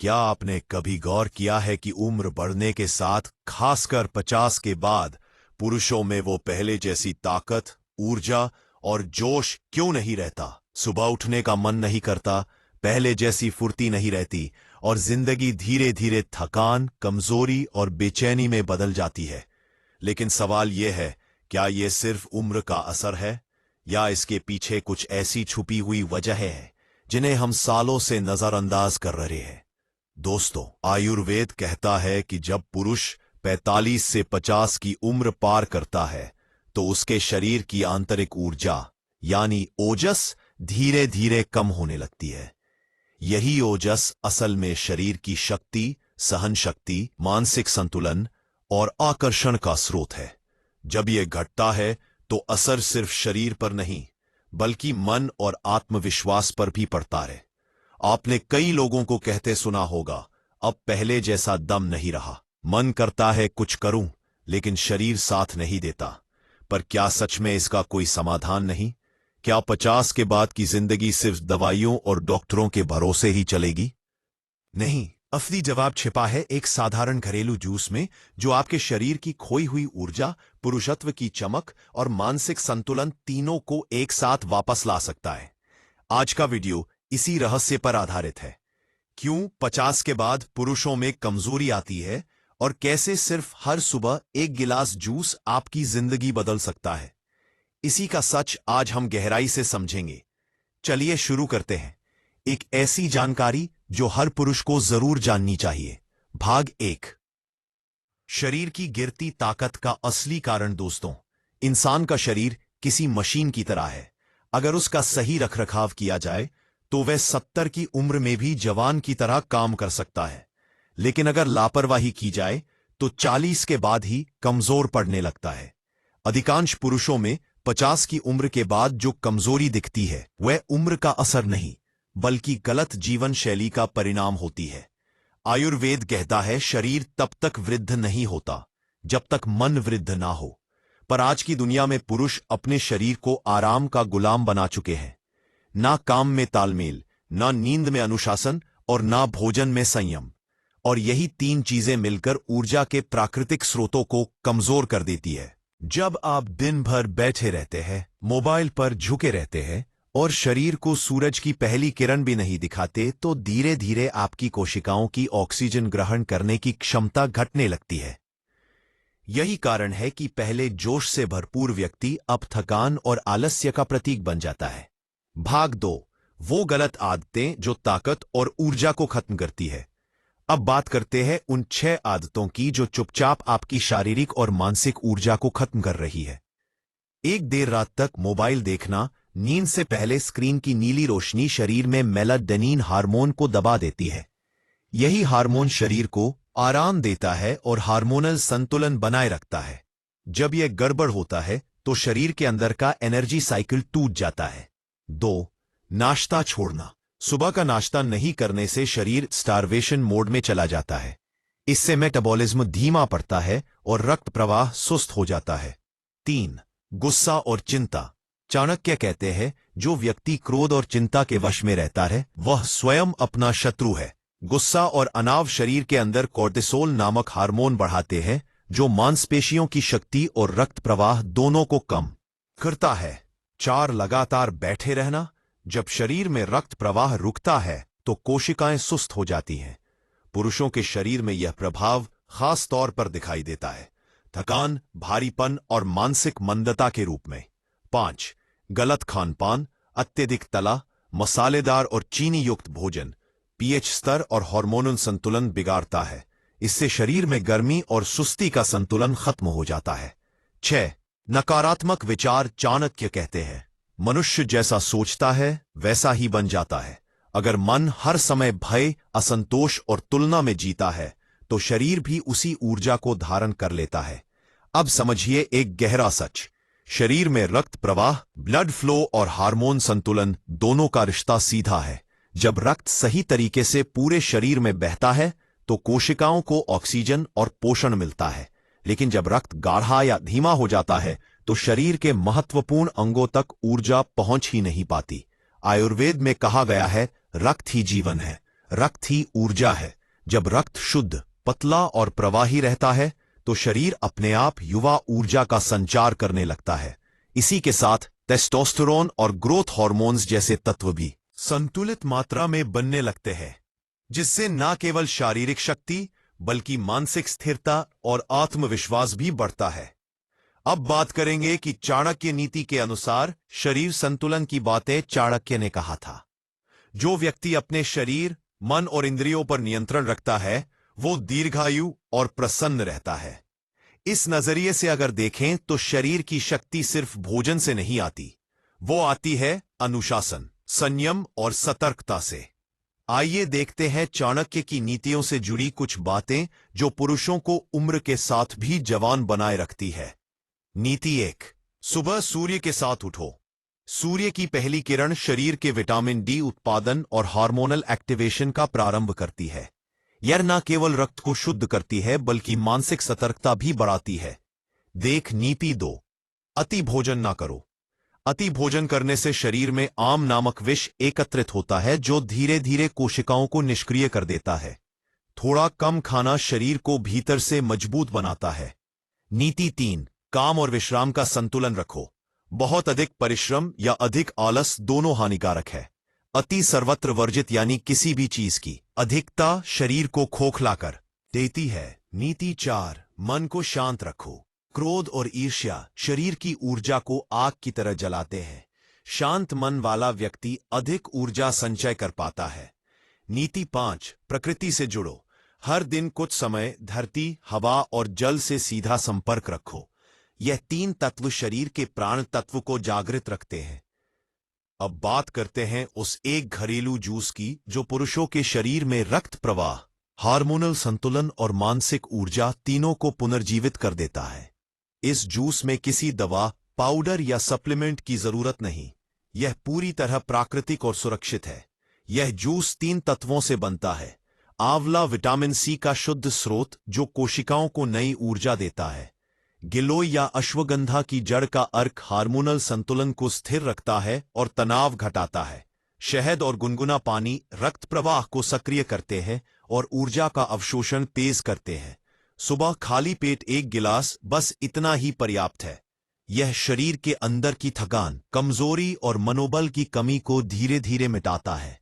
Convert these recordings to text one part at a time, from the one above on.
क्या आपने कभी गौर किया है कि उम्र बढ़ने के साथ, खासकर 50 के बाद, पुरुषों में वो पहले जैसी ताकत, ऊर्जा और जोश क्यों नहीं रहता? सुबह उठने का मन नहीं करता, पहले जैसी फुर्ती नहीं रहती और जिंदगी धीरे धीरे थकान, कमजोरी और बेचैनी में बदल जाती है। लेकिन सवाल यह है, क्या ये सिर्फ उम्र का असर है या इसके पीछे कुछ ऐसी छुपी हुई वजहें हैं जिन्हें हम सालों से नजरअंदाज कर रहे हैं? दोस्तों, आयुर्वेद कहता है कि जब पुरुष 45 से 50 की उम्र पार करता है तो उसके शरीर की आंतरिक ऊर्जा यानी ओजस धीरे धीरे कम होने लगती है। यही ओजस असल में शरीर की शक्ति, सहन शक्ति, मानसिक संतुलन और आकर्षण का स्रोत है। जब यह घटता है तो असर सिर्फ शरीर पर नहीं बल्कि मन और आत्मविश्वास पर भी पड़ता है। आपने कई लोगों को कहते सुना होगा, अब पहले जैसा दम नहीं रहा, मन करता है कुछ करूं लेकिन शरीर साथ नहीं देता। पर क्या सच में इसका कोई समाधान नहीं? क्या 50 के बाद की जिंदगी सिर्फ दवाइयों और डॉक्टरों के भरोसे ही चलेगी? नहीं, असली जवाब छिपा है एक साधारण घरेलू जूस में, जो आपके शरीर की खोई हुई ऊर्जा, पुरुषत्व की चमक और मानसिक संतुलन तीनों को एक साथ वापस ला सकता है। आज का वीडियो इसी रहस्य पर आधारित है। क्यों 50 के बाद पुरुषों में कमजोरी आती है और कैसे सिर्फ हर सुबह एक गिलास जूस आपकी जिंदगी बदल सकता है। इसी का सच आज हम गहराई से समझेंगे। चलिए शुरू करते हैं। एक ऐसी जानकारी जो हर पुरुष को जरूर जाननी चाहिए। भाग 1, शरीर की गिरती ताकत का असली कारण। दोस्तों, इंसान का शरीर किसी मशीन की तरह है। अगर उसका सही रखरखाव किया जाए तो वह 70 की उम्र में भी जवान की तरह काम कर सकता है। लेकिन अगर लापरवाही की जाए तो 40 के बाद ही कमजोर पड़ने लगता है। अधिकांश पुरुषों में 50 की उम्र के बाद जो कमजोरी दिखती है वह उम्र का असर नहीं बल्कि गलत जीवन शैली का परिणाम होती है। आयुर्वेद कहता है शरीर तब तक वृद्ध नहीं होता जब तक मन वृद्ध ना हो। पर आज की दुनिया में पुरुष अपने शरीर को आराम का गुलाम बना चुके हैं। ना काम में तालमेल, ना नींद में अनुशासन और ना भोजन में संयम। और यही तीन चीजें मिलकर ऊर्जा के प्राकृतिक स्रोतों को कमजोर कर देती है। जब आप दिन भर बैठे रहते हैं, मोबाइल पर झुके रहते हैं और शरीर को सूरज की पहली किरण भी नहीं दिखाते, तो धीरे धीरे आपकी कोशिकाओं की ऑक्सीजन ग्रहण करने की क्षमता घटने लगती है। यही कारण है कि पहले जोश से भरपूर व्यक्ति अब थकान और आलस्य का प्रतीक बन जाता है। भाग 2, वो गलत आदतें जो ताकत और ऊर्जा को खत्म करती है। अब बात करते हैं उन 6 आदतों की जो चुपचाप आपकी शारीरिक और मानसिक ऊर्जा को खत्म कर रही है। एक देर रात तक मोबाइल देखना, नींद से पहले स्क्रीन की नीली रोशनी शरीर में मेलाटोनिन हार्मोन को दबा देती है। यही हार्मोन शरीर को आराम देता है और हार्मोनल संतुलन बनाए रखता है। जब यह गड़बड़ होता है तो शरीर के अंदर का एनर्जी साइकिल टूट जाता है। 2, नाश्ता छोड़ना। सुबह का नाश्ता नहीं करने से शरीर स्टारवेशन मोड में चला जाता है। इससे मेटाबॉलिज्म धीमा पड़ता है और रक्त प्रवाह सुस्त हो जाता है। 3, गुस्सा और चिंता। चाणक्य कहते हैं, जो व्यक्ति क्रोध और चिंता के वश में रहता है वह स्वयं अपना शत्रु है। गुस्सा और अनाव शरीर के अंदर कोर्टिसोल नामक हार्मोन बढ़ाते हैं जो मांसपेशियों की शक्ति और रक्त प्रवाह दोनों को कम करता है। 4, लगातार बैठे रहना। जब शरीर में रक्त प्रवाह रुकता है तो कोशिकाएं सुस्त हो जाती हैं। पुरुषों के शरीर में यह प्रभाव खास तौर पर दिखाई देता है थकान, भारीपन और मानसिक मंदता के रूप में। 5, गलत खानपान। अत्यधिक तला, मसालेदार और चीनी युक्त भोजन पीएच स्तर और हार्मोनल संतुलन बिगाड़ता है। इससे शरीर में गर्मी और सुस्ती का संतुलन खत्म हो जाता है। 6, नकारात्मक विचार। चाणक्य कहते हैं, मनुष्य जैसा सोचता है वैसा ही बन जाता है। अगर मन हर समय भय, असंतोष और तुलना में जीता है तो शरीर भी उसी ऊर्जा को धारण कर लेता है। अब समझिए एक गहरा सच, शरीर में रक्त प्रवाह, ब्लड फ्लो और हार्मोन संतुलन दोनों का रिश्ता सीधा है। जब रक्त सही तरीके से पूरे शरीर में बहता है तो कोशिकाओं को ऑक्सीजन और पोषण मिलता है। लेकिन जब रक्त गाढ़ा या धीमा हो जाता है तो शरीर के महत्वपूर्ण अंगों तक ऊर्जा पहुंच ही नहीं पाती। आयुर्वेद में कहा गया है, रक्त ही जीवन है। रक्त ही ऊर्जा है। जब रक्त शुद्ध, पतला और प्रवाही रहता है तो शरीर अपने आप युवा ऊर्जा का संचार करने लगता है। इसी के साथ टेस्टोस्टेरोन और ग्रोथ हार्मोन्स जैसे तत्व भी संतुलित मात्रा में बनने लगते हैं, जिससे न केवल शारीरिक शक्ति बल्कि मानसिक स्थिरता और आत्मविश्वास भी बढ़ता है। अब बात करेंगे कि चाणक्य नीति के अनुसार शरीर संतुलन की बातें चाणक्य ने कहा था। जो व्यक्ति अपने शरीर, मन और इंद्रियों पर नियंत्रण रखता है वो दीर्घायु और प्रसन्न रहता है। इस नजरिए से अगर देखें तो शरीर की शक्ति सिर्फ भोजन से नहीं आती, वो आती है अनुशासन, संयम और सतर्कता से। आइए देखते हैं चाणक्य की नीतियों से जुड़ी कुछ बातें जो पुरुषों को उम्र के साथ भी जवान बनाए रखती है। नीति 1। सुबह सूर्य के साथ उठो। सूर्य की पहली किरण शरीर के विटामिन डी उत्पादन और हार्मोनल एक्टिवेशन का प्रारंभ करती है। यह न केवल रक्त को शुद्ध करती है बल्कि मानसिक सतर्कता भी बढ़ाती है। देख नीति 2। अति भोजन ना करो। अति भोजन करने से शरीर में आम नामक विष एकत्रित होता है जो धीरे धीरे कोशिकाओं को निष्क्रिय कर देता है। थोड़ा कम खाना शरीर को भीतर से मजबूत बनाता है। नीति 3। काम और विश्राम का संतुलन रखो। बहुत अधिक परिश्रम या अधिक आलस दोनों हानिकारक है। अति सर्वत्र वर्जित यानी किसी भी चीज की अधिकता शरीर को खोखला कर देती है। नीति 4। मन को शांत रखो। क्रोध और ईर्ष्या शरीर की ऊर्जा को आग की तरह जलाते हैं। शांत मन वाला व्यक्ति अधिक ऊर्जा संचय कर पाता है। नीति 5। प्रकृति से जुड़ो। हर दिन कुछ समय धरती, हवा और जल से सीधा संपर्क रखो। यह 3 तत्व शरीर के प्राण तत्व को जागृत रखते हैं। अब बात करते हैं उस एक घरेलू जूस की जो पुरुषों के शरीर में रक्त प्रवाह, हार्मोनल संतुलन और मानसिक ऊर्जा तीनों को पुनर्जीवित कर देता है। इस जूस में किसी दवा, पाउडर या सप्लीमेंट की जरूरत नहीं। यह पूरी तरह प्राकृतिक और सुरक्षित है। यह जूस 3 तत्वों से बनता है। आंवला विटामिन सी का शुद्ध स्रोत जो कोशिकाओं को नई ऊर्जा देता है। गिलोय या अश्वगंधा की जड़ का अर्क हार्मोनल संतुलन को स्थिर रखता है और तनाव घटाता है। शहद और गुनगुना पानी रक्त प्रवाह को सक्रिय करते हैं और ऊर्जा का अवशोषण तेज करते हैं। सुबह खाली पेट 1 गिलास, बस इतना ही पर्याप्त है। यह शरीर के अंदर की थकान, कमजोरी और मनोबल की कमी को धीरे धीरे मिटाता है।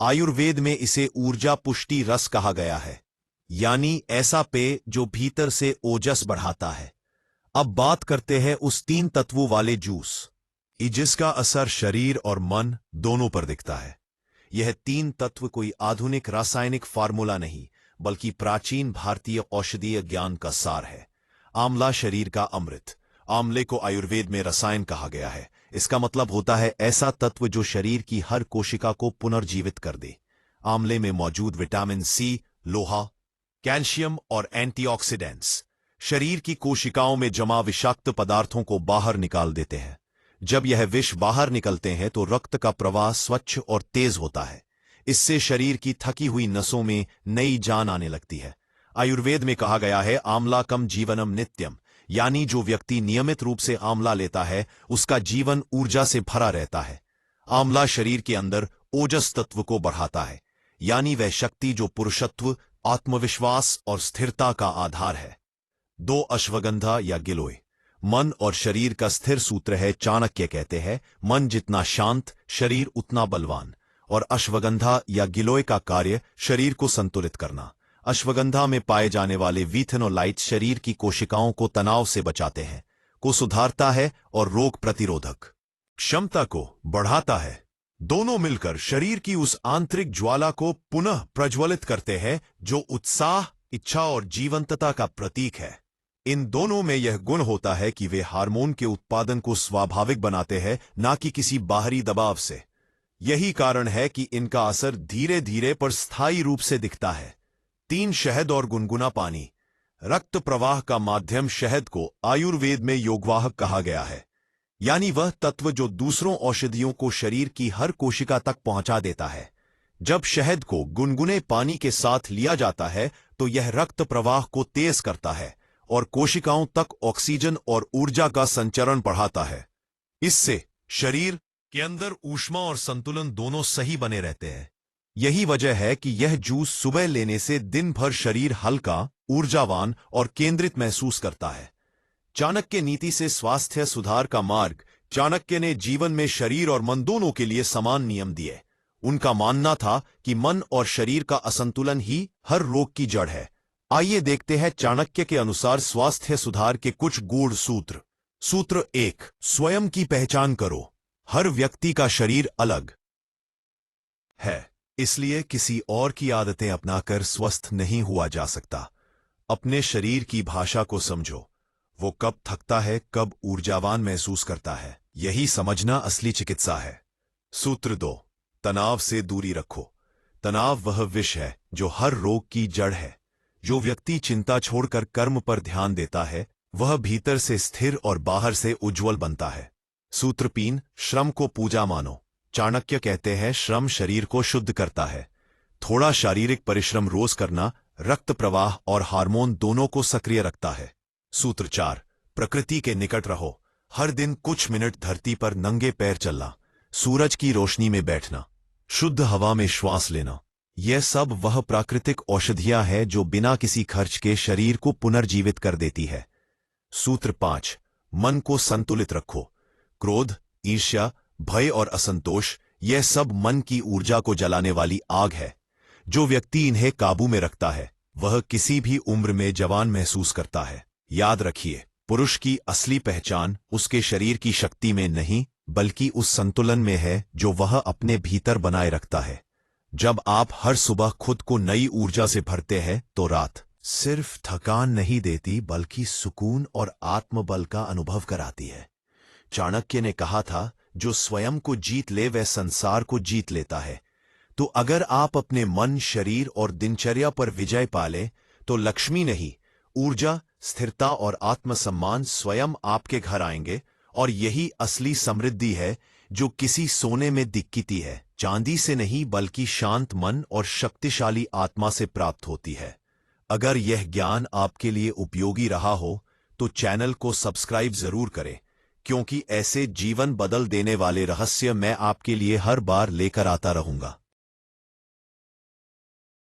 आयुर्वेद में इसे ऊर्जा पुष्टि रस कहा गया है, यानी ऐसा पेय जो भीतर से ओजस बढ़ाता है। अब बात करते हैं उस 3 तत्वों वाले जूस जिसका असर शरीर और मन दोनों पर दिखता है। यह 3 तत्व कोई आधुनिक रासायनिक फार्मूला नहीं बल्कि प्राचीन भारतीय औषधीय ज्ञान का सार है। आंवला शरीर का अमृत। आंवले को आयुर्वेद में रसायन कहा गया है। इसका मतलब होता है ऐसा तत्व जो शरीर की हर कोशिका को पुनर्जीवित कर दे। आंवले में मौजूद विटामिन सी, लोहा, कैल्शियम और एंटीऑक्सीडेंट्स शरीर की कोशिकाओं में जमा विषाक्त पदार्थों को बाहर निकाल देते हैं। जब यह विष बाहर निकलते हैं तो रक्त का प्रवाह स्वच्छ और तेज होता है। इससे शरीर की थकी हुई नसों में नई जान आने लगती है। आयुर्वेद में कहा गया है आंवला कम जीवनम नित्यम, यानी जो व्यक्ति नियमित रूप से आंवला लेता है उसका जीवन ऊर्जा से भरा रहता है। आंवला शरीर के अंदर ओजस तत्व को बढ़ाता है, यानी वह शक्ति जो पुरुषत्व, आत्मविश्वास और स्थिरता का आधार है। 2 अश्वगंधा या गिलोय। मन और शरीर का स्थिर सूत्र है। चाणक्य कहते हैं मन जितना शांत, शरीर उतना बलवान। और अश्वगंधा या गिलोय का कार्य शरीर को संतुलित करना। अश्वगंधा में पाए जाने वाले वीथेनोलाइट्स शरीर की कोशिकाओं को तनाव से बचाते हैं, को सुधारता है और रोग प्रतिरोधक क्षमता को बढ़ाता है। दोनों मिलकर शरीर की उस आंतरिक ज्वाला को पुनः प्रज्वलित करते हैं जो उत्साह, इच्छा और जीवंतता का प्रतीक है। इन दोनों में यह गुण होता है कि वे हार्मोन के उत्पादन को स्वाभाविक बनाते हैं, ना कि किसी बाहरी दबाव से। यही कारण है कि इनका असर धीरे धीरे पर स्थायी रूप से दिखता है। 3 शहद और गुनगुना पानी। रक्त प्रवाह का माध्यम शहद को आयुर्वेद में योगवाहक कहा गया है, यानी वह तत्व जो दूसरों औषधियों को शरीर की हर कोशिका तक पहुंचा देता है। जब शहद को गुनगुने पानी के साथ लिया जाता है तो यह रक्त प्रवाह को तेज करता है और कोशिकाओं तक ऑक्सीजन और ऊर्जा का संचरण बढ़ाता है। इससे शरीर के अंदर ऊष्मा और संतुलन दोनों सही बने रहते हैं। यही वजह है कि यह जूस सुबह लेने से दिन भर शरीर हल्का, ऊर्जावान और केंद्रित महसूस करता है। चाणक्य नीति से स्वास्थ्य सुधार का मार्ग। चाणक्य ने जीवन में शरीर और मन दोनों के लिए समान नियम दिए। उनका मानना था कि मन और शरीर का असंतुलन ही हर रोग की जड़ है। आइए देखते हैं चाणक्य के अनुसार स्वास्थ्य सुधार के कुछ गूढ़ सूत्र। सूत्र 1, स्वयं की पहचान करो। हर व्यक्ति का शरीर अलग है, इसलिए किसी और की आदतें अपनाकर स्वस्थ नहीं हुआ जा सकता। अपने शरीर की भाषा को समझो। वो कब थकता है, कब ऊर्जावान महसूस करता है, यही समझना असली चिकित्सा है। सूत्र 2, तनाव से दूरी रखो। तनाव वह विष है जो हर रोग की जड़ है। जो व्यक्ति चिंता छोड़कर कर्म पर ध्यान देता है, वह भीतर से स्थिर और बाहर से उज्जवल बनता है। सूत्र 3, श्रम को पूजा मानो। चाणक्य कहते हैं श्रम शरीर को शुद्ध करता है। थोड़ा शारीरिक परिश्रम रोज करना रक्त प्रवाह और हार्मोन दोनों को सक्रिय रखता है। सूत्र 4, प्रकृति के निकट रहो। हर दिन कुछ मिनट धरती पर नंगे पैर चलना, सूरज की रोशनी में बैठना, शुद्ध हवा में श्वास लेना, यह सब वह प्राकृतिक औषधियां हैं जो बिना किसी खर्च के शरीर को पुनर्जीवित कर देती है। सूत्र 5, मन को संतुलित रखो। क्रोध, ईर्ष्या, भय और असंतोष, यह सब मन की ऊर्जा को जलाने वाली आग है। जो व्यक्ति इन्हें काबू में रखता है, वह किसी भी उम्र में जवान महसूस करता है। याद रखिए, पुरुष की असली पहचान उसके शरीर की शक्ति में नहीं, बल्कि उस संतुलन में है जो वह अपने भीतर बनाए रखता है। जब आप हर सुबह खुद को नई ऊर्जा से भरते हैं, तो रात सिर्फ थकान नहीं देती, बल्कि सुकून और आत्मबल का अनुभव कराती है। चाणक्य ने कहा था, जो स्वयं को जीत ले वह संसार को जीत लेता है। तो अगर आप अपने मन, शरीर और दिनचर्या पर विजय पाले, तो लक्ष्मी नहीं, ऊर्जा, स्थिरता और आत्मसम्मान स्वयं आपके घर आएंगे। और यही असली समृद्धि है जो किसी सोने में दिखती है, चांदी से नहीं, बल्कि शांत मन और शक्तिशाली आत्मा से प्राप्त होती है। अगर यह ज्ञान आपके लिए उपयोगी रहा हो, तो चैनल को सब्सक्राइब जरूर करें, क्योंकि ऐसे जीवन बदल देने वाले रहस्य मैं आपके लिए हर बार लेकर आता रहूंगा।